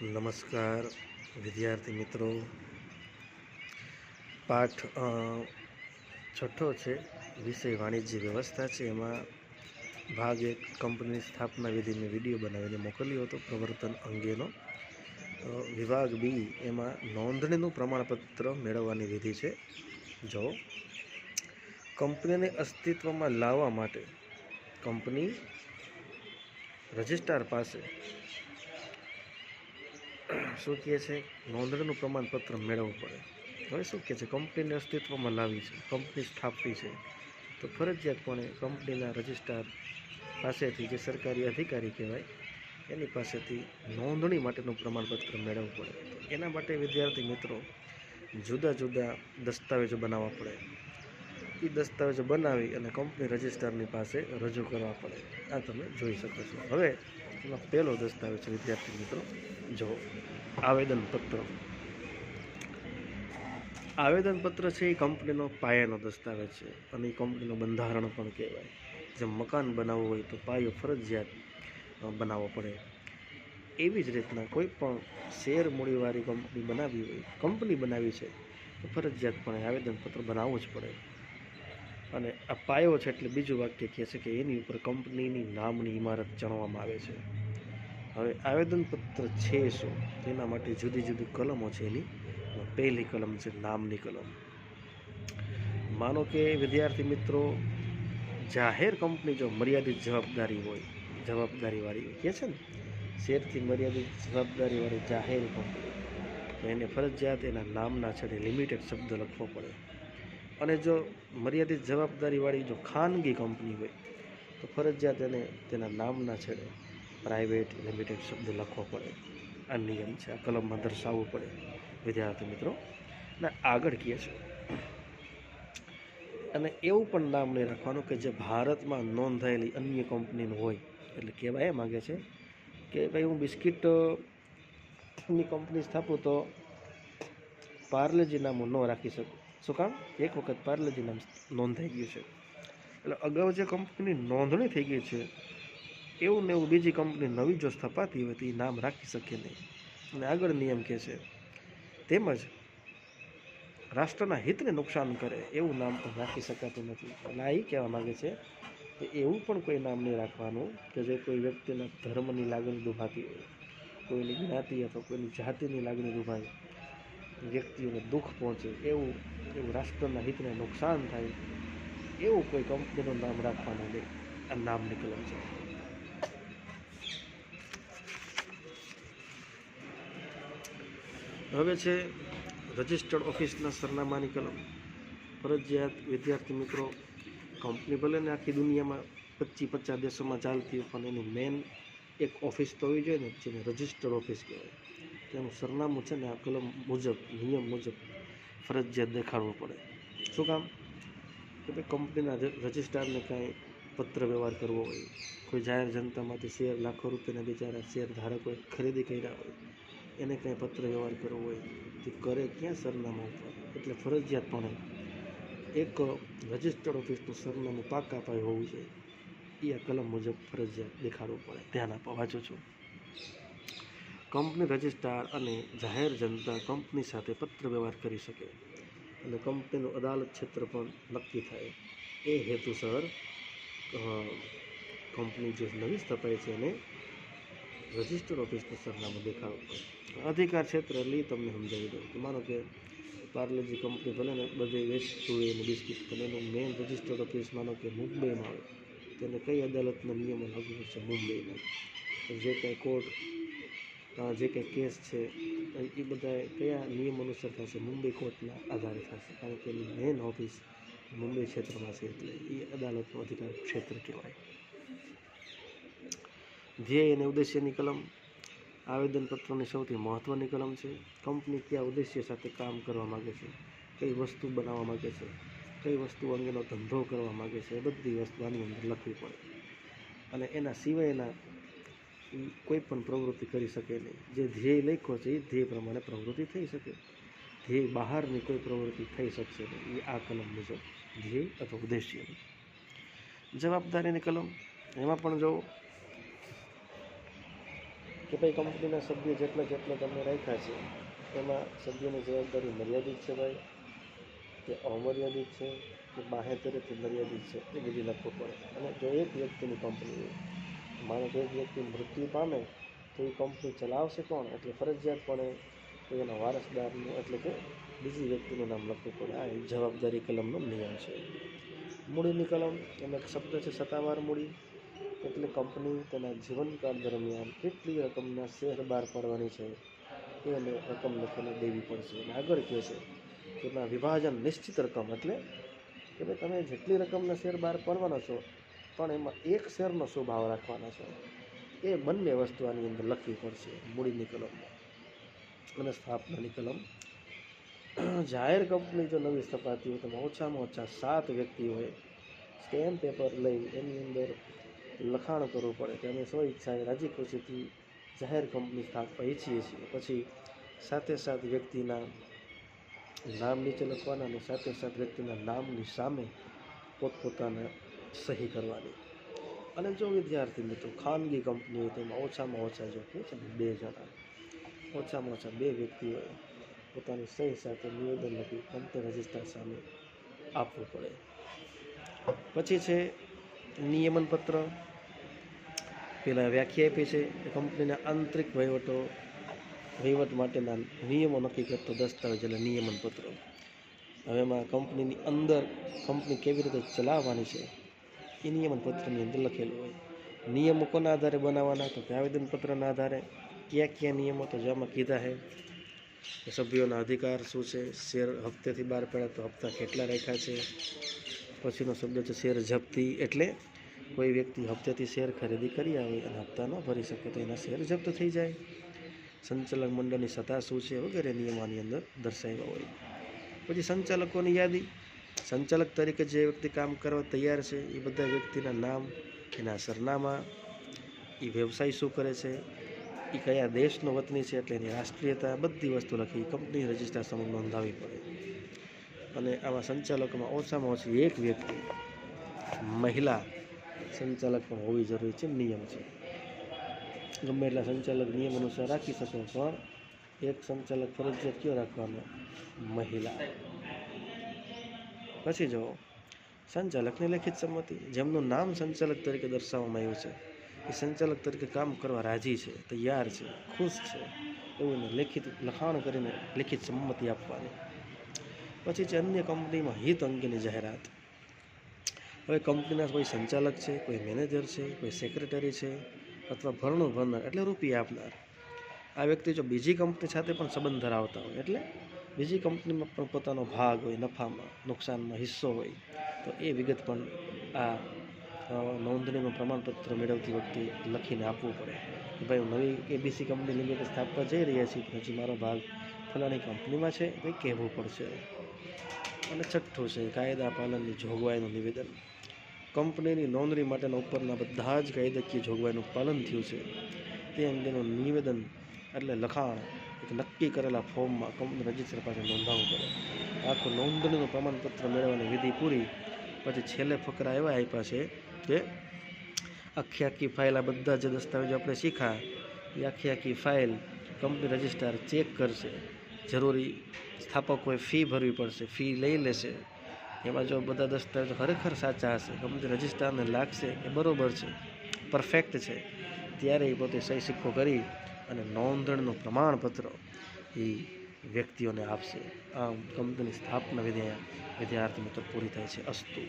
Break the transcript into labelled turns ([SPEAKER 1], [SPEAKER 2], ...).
[SPEAKER 1] નમસ્કાર વિદ્યાર્થી મિત્રો, પાઠ છઠ્ઠો છે, વિષય વાણિજ્ય વ્યવસ્થા છે. એમાં ભાગ 1 કંપનીની સ્થાપના વિધિ મેં વિડીયો બનાવીને મોકલ્યો હતો પ્રવર્તન અંગેનો. વિભાગ બી એમાં નોંધણીનું પ્રમાણપત્ર મેળવવાની વિધિ છે. જો કંપનીને અસ્તિત્વમાં લાવવા માટે કંપની રજિસ્ટ્રાર પાસે શું કહે છે, નોંધણીનું પ્રમાણપત્ર મેળવવું પડે. હવે શું કહે છે, કંપનીને અસ્તિત્વમાં લાવી છે, કંપની સ્થાપવી છે, તો ફરજિયાતપણે કંપનીના રજિસ્ટ્રાર પાસેથી, જે સરકારી અધિકારી કહેવાય, એની પાસેથી નોંધણી માટેનું પ્રમાણપત્ર મેળવવું પડે. તો એના માટે વિદ્યાર્થી મિત્રો જુદા જુદા દસ્તાવેજો બનાવવા પડે. એ દસ્તાવેજો બનાવી અને કંપની રજિસ્ટ્રારની પાસે રજૂ કરવા પડે. આ તમે જોઈ શકો છો. હવે એમાં પહેલો દસ્તાવેજ છે વિદ્યાર્થી મિત્રો, જો આવેદનપત્ર. આવેદનપત્ર છે એ કંપનીનો પાયાનો દસ્તાવેજ છે અને એ કંપનીનું બંધારણ પણ કહેવાય. જેમ મકાન બનાવવું હોય તો પાયો ફરજિયાત બનાવવો પડે, એવી જ રીતના કોઈ પણ શેર મૂડીવાળી કંપની બનાવી હોય, કંપની બનાવી છે તો ફરજિયાતપણે આવેદનપત્ર બનાવવું જ પડે. અને આ પાયો છે એટલે બીજું વાક્ય કહે છે કે એની ઉપર કંપનીની નામની ઇમારત ચણવામાં આવે છે. હવે આવેદનપત્ર છે શું, તેના માટે જુદી જુદી કલમો છે. એની પહેલી કલમ છે નામની કલમ. માનો કે વિદ્યાર્થી મિત્રો, જાહેર કંપની જો મર્યાદિત જવાબદારીવાળી કહે છે ને, શેરથી મર્યાદિત જવાબદારીવાળી જાહેર કંપની, તો એને ફરજિયાત એના નામના છેડે લિમિટેડ શબ્દ લખવો પડે. અને જો મર્યાદિત જવાબદારીવાળી જો ખાનગી કંપની હોય તો ફરજિયાત એને તેના નામના છેડે પ્રાઇવેટ લિમિટેડ શબ્દ લખવો પડે. આ નિયમ છે, આ કલમમાં દર્શાવવું પડે વિદ્યાર્થી મિત્રો. ને આગળ કહે છે, અને એવું પણ નામ નહીં રાખવાનું કે જે ભારતમાં નોંધાયેલી અન્ય કંપનીનું હોય. એટલે કહેવા એ માગે છે કે ભાઈ હું બિસ્કિટની કંપની સ્થાપું તો પાર્લેજી નામ ન રાખી શકું. શું કામ? એક વખત પાર્લેજી નામ નોંધાઈ ગયું છે, એટલે અગાઉ જે કંપનીની નોંધણી થઈ ગઈ છે એવું ને એવું બીજી કંપની નવી જો સ્થપાતી હોય તો એ નામ રાખી શકે નહીં. અને આગળ નિયમ કહે છે, તેમજ રાષ્ટ્રના હિતને નુકસાન કરે એવું નામ પણ રાખી શકાતું નથી. એટલે આ એ કહેવા માગે છે કે એવું પણ કોઈ નામ નહીં રાખવાનું કે જે કોઈ વ્યક્તિના ધર્મની લાગણી દુભાતી હોય, કોઈની જ્ઞાતિ અથવા કોઈની જાતિની લાગણી દુભાય, વ્યક્તિઓને દુઃખ પહોંચે, એવું રાષ્ટ્રના હિતને નુકસાન થાય એવું કોઈ કંપનીનું નામ રાખવાનું નહીં. આ નામની કલમ છે. હવે છે રજિસ્ટર્ડ ઓફિસના સરનામાની કલમ. ફરજિયાત વિદ્યાર્થી મિત્રો, કંપની ભલે ને આખી દુનિયામાં 25-50 દેશોમાં ચાલતી હોય, પણ એની મેન એક ઓફિસ તો હોવી જોઈએ ને, જેને રજિસ્ટર્ડ ઓફિસ કહેવાય. તેનું સરનામું છે ને આ કલમ મુજબ, નિયમ મુજબ ફરજિયાત દેખાડવું પડે. શું કામ? કે ભાઈ કંપનીના રજિસ્ટ્રારને કાંઈ પત્ર વ્યવહાર કરવો હોય, કોઈ જાહેર જનતામાંથી શેર લાખો રૂપિયાના બિચારા શેર ધારકોએ ખરીદી કર્યા હોય, એને કાંઈ પત્ર વ્યવહાર કરવો હોય તે કરે ક્યાં? સરનામા ઉપર. એટલે ફરજિયાતપણે એક રજિસ્ટર્ડ ઓફિસનું સરનામું પાકા પાયે હોવું જોઈએ. એ આ કલમ મુજબ ફરજિયાત દેખાડવું પડે. ધ્યાન આપવા વાંચું છું. કંપની રજિસ્ટ્રાર અને જાહેર જનતા કંપની સાથે પત્ર વ્યવહાર કરી શકે અને કંપનીનું અદાલત ક્ષેત્ર પણ નક્કી થાય. એ હેતુસર કંપની જે નવી સ્થપાય છે એને રજિસ્ટર્ડ ઓફિસનું સરનામું દેખાડવું પડે. અધિકાર ક્ષેત્ર એટલે તમને સમજાવી દઉં કે માનો કે પાર્લેજી કંપની ભલે ને બધે વેચતું હોય એનું બિસ્કિટ, પણ એનું મેઇન રજિસ્ટર્ડ ઓફિસ માનો કે મુંબઈમાં હોય, તેને કઈ અદાલતના નિયમો લાગુ પડશે? મુંબઈના. જે કંઈ કોર્ટ, જે કંઈ કેસ છે એ બધા કયા નિયમ અનુસાર થશે? મુંબઈ કોર્ટના આધારે થશે, કારણ કે એની મેઇન ઓફિસ મુંબઈ ક્ષેત્રમાં છે, એટલે એ અદાલતનું અધિકાર ક્ષેત્ર કહેવાય. ધ્યેય અને ઉદ્દેશ્યની કલમ. આવેદનપત્રની સૌથી મહત્ત્વની કલમ છે. કંપની કયા ઉદ્દેશ્ય સાથે કામ કરવા માગે છે, કઈ વસ્તુ બનાવવા માગે છે, કઈ વસ્તુ અંગેનો ધંધો કરવા માગે છે, એ બધી વસ્તુ આની અંદર લખવી પડે. અને એના સિવાયના કોઈ પણ પ્રવૃત્તિ કરી શકે નહીં. જે ધ્યેય લખ્યો છે એ ધ્યેય પ્રમાણે પ્રવૃત્તિ થઈ શકે. ધ્યેય બહારની કોઈ પ્રવૃત્તિ થઈ શકશે નહીં. એ આ કલમ મુજબ ધ્યેય અથવા ઉદ્દેશ્યની. જવાબદારીની કલમ. એમાં પણ જો કે ભાઈ કંપનીના સભ્યો જેટલા તમે રાખ્યા છે એમાં સભ્યોની જવાબદારી મર્યાદિત છે ભાઈ, કે અમર્યાદિત છે, કે બાહેધરેથી મર્યાદિત છે, એ બધી લખવું પડે. અને જો એક વ્યક્તિની કંપની હોય, માનો કે એક વ્યક્તિ મૃત્યુ પામે તો એ કંપની ચલાવશે કોણ, એટલે ફરજિયાતપણે એના વારસદારનું એટલે કે બીજી વ્યક્તિનું નામ લખવું પડે. આ જવાબદારી કલમનો નિયમ છે. મૂડીની કલમ એમાં એક શબ્દ છે સત્તાવાર મૂડી, એટલે કંપની તેના જીવનકાળ દરમિયાન કેટલી રકમના શેર બહાર પાડવાની છે એને રકમ લખીને દેવી પડશે. અને આગળ કહે છે કે એમાં વિભાજન નિશ્ચિત રકમ, એટલે કે ભાઈ તમે જેટલી રકમના શેર બહાર પાડવાના છો પણ એમાં એક શેરનો શું ભાવ રાખવાના છો, એ બંને વસ્તુ આની અંદર લખવી પડશે મૂડીની કલમમાં. અને સ્થાપનાની કલમ, જાહેર કંપની જો નવી સ્થપાતી હોય તો ઓછામાં ઓછા 7 વ્યક્તિ હોય, સ્ટેમ્પ પેપર લઈ એની અંદર લખાણ કરવું પડે કે અમે સ્વઈચ્છાએ રાજી ખુશીથી જાહેર કંપની સ્થાપવા ઈચ્છીએ છીએ. પછી સાથે વ્યક્તિના નામ નીચે લખવાના અને સાથે વ્યક્તિના નામની સામે પોતપોતાને સહી કરવાની. અને જો વિદ્યાર્થી મિત્રો ખાનગી કંપની હોય તો એમાં ઓછામાં ઓછા જો કે છે 2 જણા, ઓછામાં ઓછા 2 વ્યક્તિ હોય, પોતાની સહી સાથે નિવેદન લખી કંપની રજિસ્ટર સામે આપવું પડે. પછી છે નિયમન પત્ર. પેલા વ્યાખ્યા આપી છે કંપનીના આંતરિક વહીવટ માટેના નિયમો નક્કી કરતો દસ્તાવેજ એટલે નિયમન પત્ર. હવે એમાં કંપનીની અંદર કંપની કેવી રીતે ચલાવવાની છે એ નિયમન પત્રની અંદર લખેલું હોય. નિયમો કોના આધારે બનાવવાના, તો કે આવેદનપત્રના આધારે. કયા નિયમો, તો જેમાં કીધા છે સભ્યોના અધિકાર શું છે, શેર હપ્તેથી બહાર પડ્યા તો હપ્તા કેટલા રાખ્યા છે. પછીનો શબ્દ છે શેર જપ્તી, એટલે કોઈ વ્યક્તિ હપ્તેથી શેર ખરીદી કરી આવે અને હપ્તા ન ભરી શકે તો એના શેર જપ્ત થઈ જાય. સંચાલક મંડળની સત્તા શું છે વગેરે નિયમોની અંદર દર્શાવ્યા હોય. પછી સંચાલકોની યાદી, સંચાલક તરીકે જે વ્યક્તિ કામ કરવા તૈયાર છે એ બધા વ્યક્તિના નામ, એના સરનામા, એ વ્યવસાય શું કરે છે, એ કયા દેશનો વતની છે એટલે એની રાષ્ટ્રીયતા, બધી વસ્તુ લખી કંપની રજિસ્ટર સમક્ષ નોંધાવવી પડે. અને આમાં સંચાલકોમાં ઓછામાં ઓછી એક વ્યક્તિ મહિલા સંચાલક પણ હોવી જરૂરી છે, નિયમ છે. ગમે એટલા સંચાલક નિયમ અનુસાર રાખી શકે પણ એક સંચાલક ફરજિયાત કયો રાખવાનો, મહિલા. પછી જો સંચાલકની લેખિત સંમતિ, જેમનું નામ સંચાલક તરીકે દર્શાવવામાં આવ્યું છે એ સંચાલક તરીકે કામ કરવા રાજી છે, તૈયાર છે, ખુશ છે એવું લેખિત લખાણ કરીને લેખિત સંમતિ આપવાની. પછી છે અન્ય કંપનીમાં હિત અંગેની જાહેરાત. હવે કંપનીના કોઈ સંચાલક છે, કોઈ મેનેજર છે, કોઈ સેક્રેટરી છે અથવા ભરણું ભરનાર એટલે રૂપિયા આપનાર, આ વ્યક્તિ જો બીજી કંપની સાથે પણ સંબંધ ધરાવતા હોય એટલે બીજી કંપનીમાં પણ પોતાનો ભાગ હોય, નફામાં નુકસાનમાં હિસ્સો હોય, તો એ વિગત પણ આ નોંધણીનું પ્રમાણપત્ર મેળવતી વખતે લખીને આપવું પડે કે ભાઈ હું નવી ABC કંપની લિમિટેડ સ્થાપવા જઈ રહ્યા છીએ, પછી મારો ભાગ ફલાણી કંપનીમાં છે, કંઈ કહેવું પડશે. અને છઠ્ઠું છે કાયદા પાલનની જોગવાઈનું નિવેદન. કંપનીની નોંધણી માટેના ઉપરના બધા જ કાયદાકીય જોગવાઈનું પાલન થયું છે તે અંગેનું નિવેદન એટલે લખાણ એક નક્કી કરેલા ફોર્મમાં કંપની રજિસ્ટર પાસે નોંધાવવું પડે. આખું નોંધણીનું પ્રમાણપત્ર મેળવવાની વિધિ પૂરી પછી છેલ્લે ફકરા એવા આપ્યા છે કે આખી ફાઇલ, આ બધા જે દસ્તાવેજો આપણે શીખ્યા એ આખી ફાઇલ કંપની રજિસ્ટ્રાર ચેક કરશે. જરૂરી સ્થાપકોએ ફી ભરવી પડશે, ફી લઈ લેશે. એમાં જો બધા દસ્તાવેજો ખરેખર સાચા હશે, કંપની રજિસ્ટ્રારને લાગશે કે બરાબર છે, પરફેક્ટ છે, ત્યારે એ પોતે સહી સિક્કો કરી અને નોંધણીનું પ્રમાણપત્ર એ વ્યક્તિઓને આપશે. આમ કંપનીની સ્થાપના વિધિ વિદ્યાર્થી મિત્રો પૂરી થાય છે. અસ્તુ.